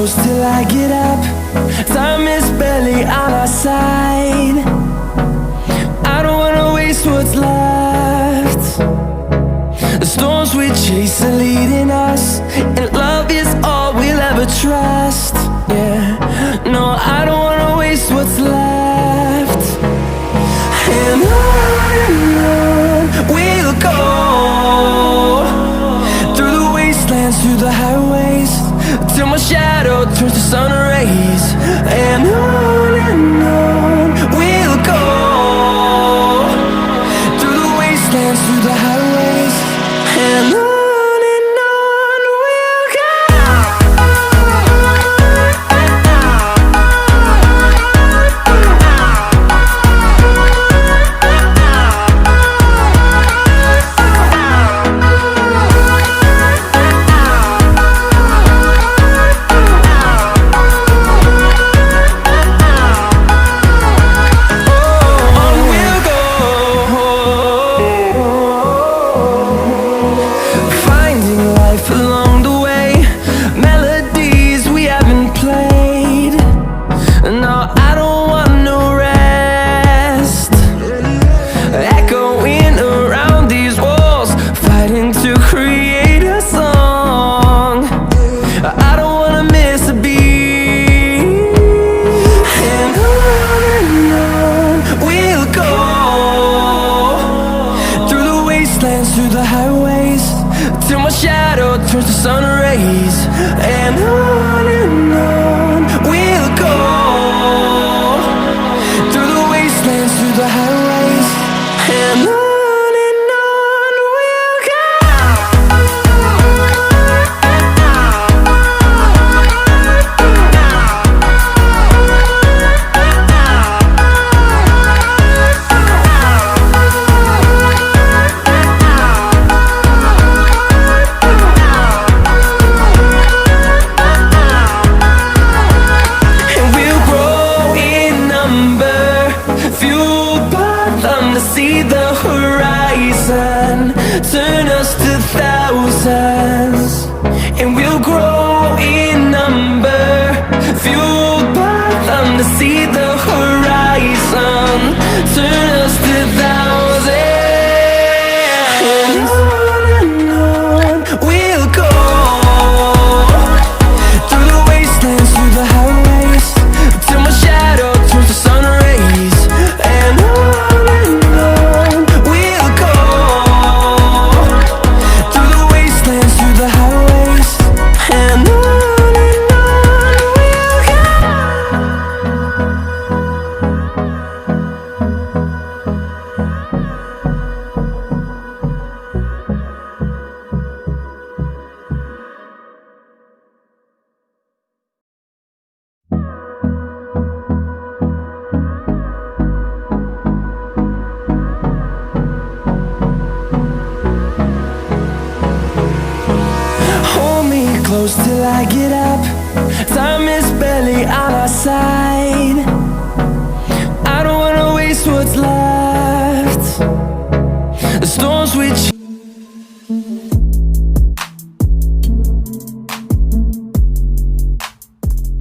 close till I get up. Time is barely on our side. I don't wanna waste what's left. The storms we chase are leading us, and love is all we'll ever trust. Yeah, no, I don't wanna waste what's left. And on we'll go, through the wastelands, through the highways, till my shadow turns to sun rays. And on we'll go, through the wastelands, through the highways, and on. Through the highways, till my shadow turns to sun rays. And on we'll go, through the wastelands, through the highways, and on. See the horizon turn us to thousands, and we'll grow in number, fueled by them. To see the horizon turn us to thousands, and on we'll go, through the wastelands, through the highways, till my shadow turns to sun rays. And on close till I get up. Time is barely on our side. I don't wanna waste what's left. The storms we